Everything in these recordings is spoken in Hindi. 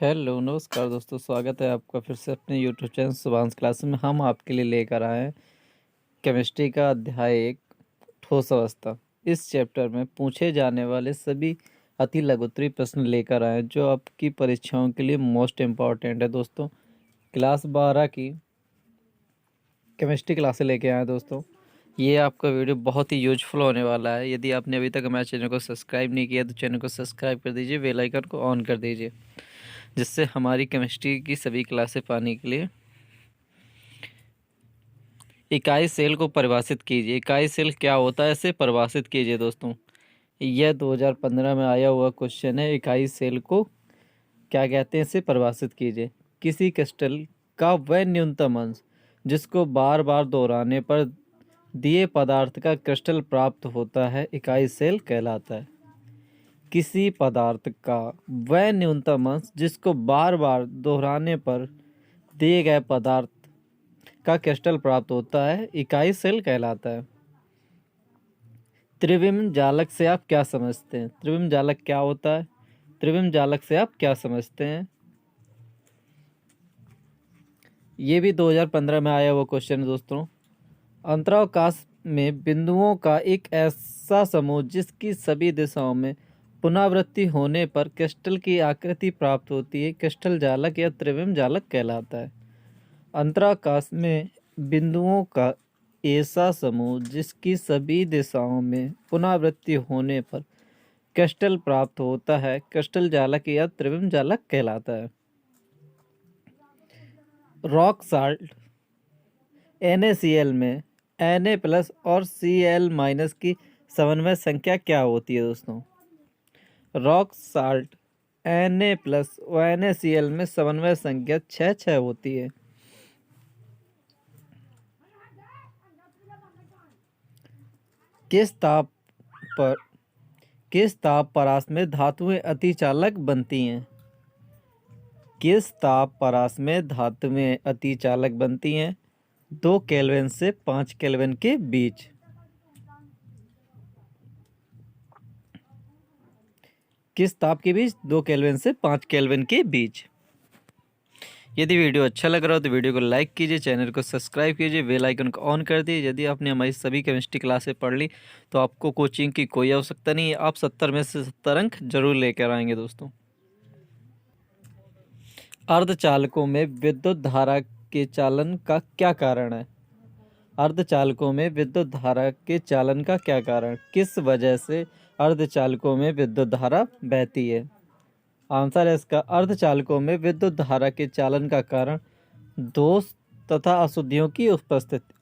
हेलो नमस्कार दोस्तों, स्वागत है आपका फिर से अपने यूट्यूब चैनल शुभांश क्लासेस में। हम आपके लिए लेकर आए हैं केमिस्ट्री का अध्याय 1 ठोस अवस्था। इस चैप्टर में पूछे जाने वाले सभी अति लघुत्तरी प्रश्न लेकर आए हैं जो आपकी परीक्षाओं के लिए मोस्ट इम्पॉर्टेंट है। दोस्तों, क्लास 12 की केमिस्ट्री क्लासे लेके आए हैं। दोस्तों, ये आपका वीडियो बहुत ही यूजफुल होने वाला है। यदि आपने अभी तक हमारे चैनल को सब्सक्राइब नहीं किया तो चैनल को सब्सक्राइब कर दीजिए, बेल आइकन को ऑन कर दीजिए, जिससे हमारी केमिस्ट्री की सभी क्लासें पाने के लिए। इकाई सेल को परिभाषित कीजिए। इकाई सेल क्या होता है, इसे परिभाषित कीजिए। दोस्तों, यह 2015 में आया हुआ क्वेश्चन है। इकाई सेल को क्या कहते हैं, इसे परिभाषित कीजिए। किसी क्रिस्टल का वह न्यूनतम अंश जिसको बार बार दोहराने पर दिए पदार्थ का क्रिस्टल प्राप्त होता है, इकाई सेल कहलाता है। किसी पदार्थ का वह न्यूनतम अंश जिसको बार बार दोहराने पर दिए गए पदार्थ का क्रिस्टल प्राप्त होता है, इकाई सेल कहलाता है। त्रिविम जालक से आप क्या समझते हैं? त्रिविम जालक क्या होता है? त्रिविम जालक से आप क्या समझते हैं? ये भी 2015 में आया हुआ क्वेश्चन है। दोस्तों, अंतरावकाश में बिंदुओं का एक ऐसा समूह जिसकी सभी दिशाओं में पुनरावृत्ति होने पर क्रिस्टल की आकृति प्राप्त होती है, क्रिस्टल जालक या त्रिविम जालक कहलाता है। अंतराकाश में बिंदुओं का ऐसा समूह जिसकी सभी दिशाओं में पुनरावृत्ति होने पर क्रिस्टल प्राप्त होता है, क्रिस्टल जालक या त्रिविम जालक कहलाता है। रॉक साल्ट NaCl में Na+ और Cl- की समन्वय संख्या क्या होती है? दोस्तों, रॉक साल्ट Na+ और NaCl में समन्वय संख्या 6 होती है। किस ताप पर किस ताप परास में धातुएं अतिचालक बनती हैं? किस ताप परास में धातुएं अतिचालक बनती हैं? 2 केल्विन से 5 केल्विन के बीच। किस ताप के बीच? 2 केल्विन से 5 केल्विन के बीच। यदि वीडियो अच्छा लग रहा हो तो वीडियो को लाइक कीजिए, चैनल को सब्सक्राइब कीजिए, बेल आइकन को ऑन कर दीजिए। यदि आपने हमारी सभी केमिस्ट्री क्लासें पढ़ ली तो आपको कोचिंग की कोई आवश्यकता नहीं है। आप 70 में से 70 अंक जरूर लेकर आएंगे। दोस्तों, अर्धचालकों में विद्युत धारा के चालन का क्या कारण है? अर्धचालकों में विद्युत धारा के चालन का क्या कारण? किस वजह से अर्धचालकों में विद्युत धारा बहती है? आंसर है इसका, अर्धचालकों में विद्युत धारा के चालन का कारण दोष तथा अशुद्धियों की उपस्थिति।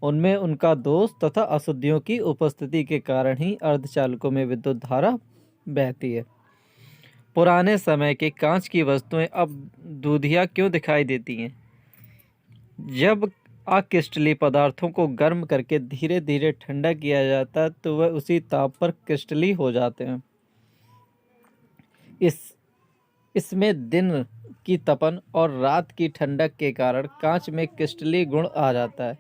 उनमें उनका दोष तथा अशुद्धियों की उपस्थिति के कारण ही अर्धचालकों में विद्युत धारा बहती है। पुराने समय के कांच की वस्तुएं अब दूधिया क्यों दिखाई देती हैं? जब अक्रिस्टलीय पदार्थों को गर्म करके धीरे धीरे ठंडा किया जाता है तो वह उसी ताप पर क्रिस्टलीय हो जाते हैं। इसमें दिन की तपन और रात की ठंडक के कारण कांच में क्रिस्टलीय गुण आ जाता है,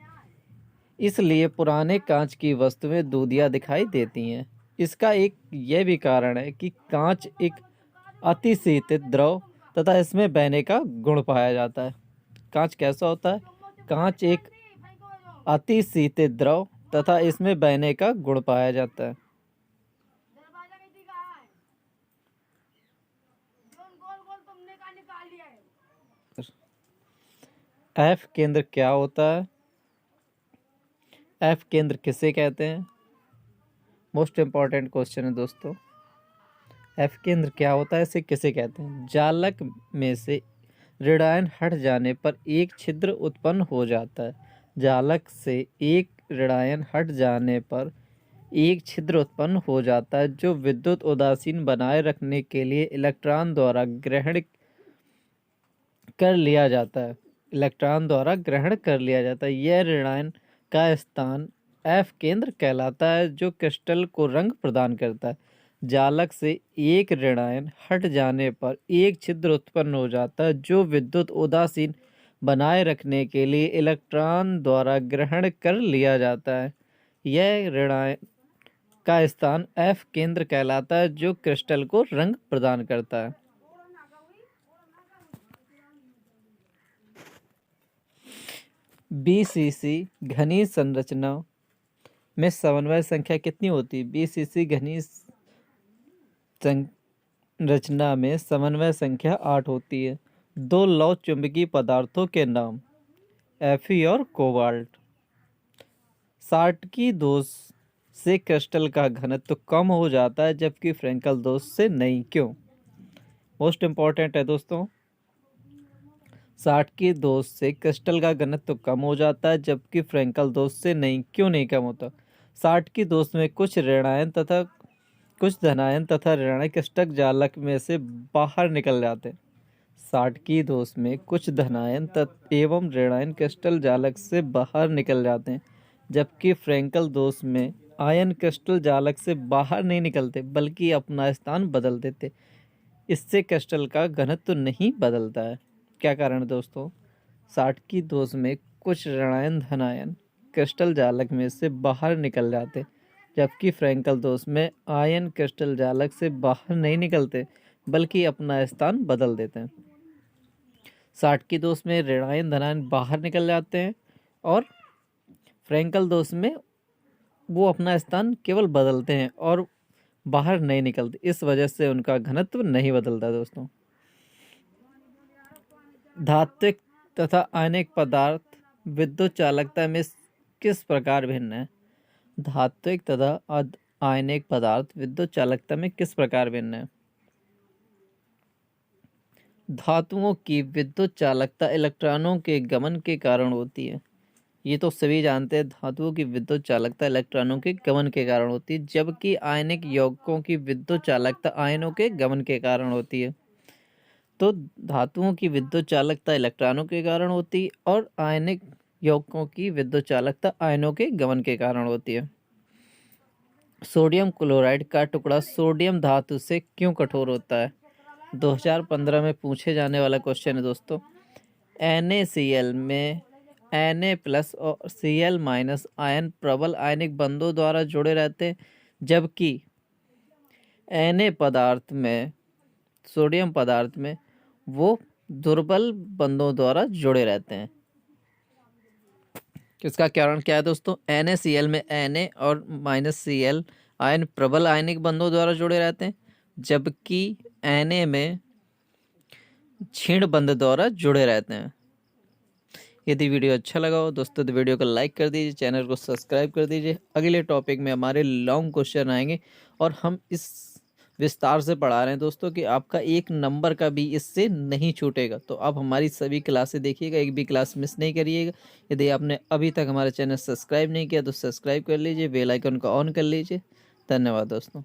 इसलिए पुराने कांच की वस्तुएं दूधिया दिखाई देती हैं। इसका एक यह भी कारण है कि कांच एक अतिशीतित द्रव तथा इसमें बहने का गुण पाया जाता है। कांच कैसा होता है? कांच एक अतिशीतित द्रव तथा इसमें बहने का गुण पाया जाता है। एफ केंद्र क्या होता है? एफ केंद्र किसे कहते हैं? मोस्ट इम्पॉर्टेंट क्वेश्चन है दोस्तों। एफ केंद्र क्या होता है, इसे किसे कहते हैं? जालक में से ऋणायन हट जाने पर एक छिद्र उत्पन्न हो जाता है। जालक से एक ऋणायन हट जाने पर एक छिद्र उत्पन्न हो जाता है जो विद्युत उदासीन बनाए रखने के लिए इलेक्ट्रॉन द्वारा ग्रहण कर लिया जाता है। इलेक्ट्रॉन द्वारा ग्रहण कर लिया जाता है। यह ऋणायन का स्थान एफ केंद्र कहलाता है जो क्रिस्टल को रंग प्रदान करता है। जालक से एक ऋणायन हट जाने पर एक छिद्र उत्पन्न हो जाता है जो विद्युत उदासीन बनाए रखने के लिए इलेक्ट्रॉन द्वारा ग्रहण कर लिया जाता है। यह ऋणायन का स्थान एफ केंद्र कहलाता है जो क्रिस्टल को रंग प्रदान करता है। बीसीसी घनी संरचना में समन्वय संख्या कितनी होती है? बीसीसी घनी संरचना में समन्वय संख्या 8 होती है। दो लौह चुंबकीय पदार्थों के नाम, Fe और कोबाल्ट। साटकी दोष से क्रिस्टल का घनत्व कम हो जाता है जबकि फ्रैंकल दोष से नहीं, क्यों? मोस्ट इम्पॉर्टेंट है दोस्तों। साटकी दोष से क्रिस्टल का घनत्व कम हो जाता है जबकि फ्रैंकल दोष से नहीं, क्यों नहीं कम होता? साटकी दोष में कुछ ऋणायन तथा कुछ धनायन तथा ऋणायन क्रिस्टल जालक में से बाहर निकल जाते हैं। साटकी दोष में कुछ धनायन एवं ऋणायन क्रिस्टल जालक से बाहर निकल जाते हैं जबकि फ्रैंकल दोष में आयन क्रिस्टल जालक से बाहर नहीं निकलते बल्कि अपना स्थान बदल देते। इससे क्रिस्टल का घनत्व नहीं बदलता है। क्या कारण है दोस्तों? साटकी दोष में कुछ ऋणायन धनायन क्रिस्टल जालक में से बाहर निकल जाते जबकि फ्रैंकल दोष में आयन क्रिस्टल जालक से बाहर नहीं निकलते बल्कि अपना स्थान बदल देते हैं। साटकी दोष में ऋणायन धनायन बाहर निकल जाते हैं और फ्रैंकल दोष में वो अपना स्थान केवल बदलते हैं और बाहर नहीं निकलते। इस वजह से उनका घनत्व नहीं बदलता दोस्तों। धात्विक तथा आयनिक पदार्थ विद्युत चालकता में किस प्रकार भिन्न है? धात्विक तथा आयनिक पदार्थ विद्युत चालकता में किस प्रकार भिन्न है? धातुओं की विद्युत चालकता इलेक्ट्रॉनों के गमन के कारण होती है। ये तो सभी जानते हैं, धातुओं की विद्युत चालकता इलेक्ट्रॉनों के गमन के कारण होती है, जबकि आयनिक यौगिकों की विद्युत चालकता आयनों के गमन के कारण होती है। तो धातुओं की विद्युत चालकता इलेक्ट्रॉनों के कारण होती है और आयनिक यौगिकों की विद्युत चालकता आयनों के गमन के कारण होती है। सोडियम क्लोराइड का टुकड़ा सोडियम धातु से क्यों कठोर होता है? 2015 में पूछे जाने वाला क्वेश्चन है दोस्तों। NaCl में Na+ और Cl- आयन प्रबल आयनिक बंधों द्वारा जुड़े रहते हैं जबकि Na पदार्थ में सोडियम पदार्थ में वो दुर्बल बंधों द्वारा जुड़े रहते हैं। इसका कारण क्या है दोस्तों? NaCl में Na और -Cl आयन प्रबल आयनिक बंधों द्वारा जुड़े रहते हैं जबकि Na में क्षीण बंध द्वारा जुड़े रहते हैं। यदि वीडियो अच्छा लगा हो दोस्तों तो वीडियो को लाइक कर दीजिए, चैनल को सब्सक्राइब कर दीजिए। अगले टॉपिक में हमारे लॉन्ग क्वेश्चन आएंगे और हम इस विस्तार से पढ़ा रहे हैं दोस्तों कि आपका 1 नंबर का भी इससे नहीं छूटेगा। तो आप हमारी सभी क्लासें देखिएगा, एक भी क्लास मिस नहीं करिएगा। यदि आपने अभी तक हमारा चैनल सब्सक्राइब नहीं किया तो सब्सक्राइब कर लीजिए, बेल आइकन को ऑन कर लीजिए। धन्यवाद दोस्तों।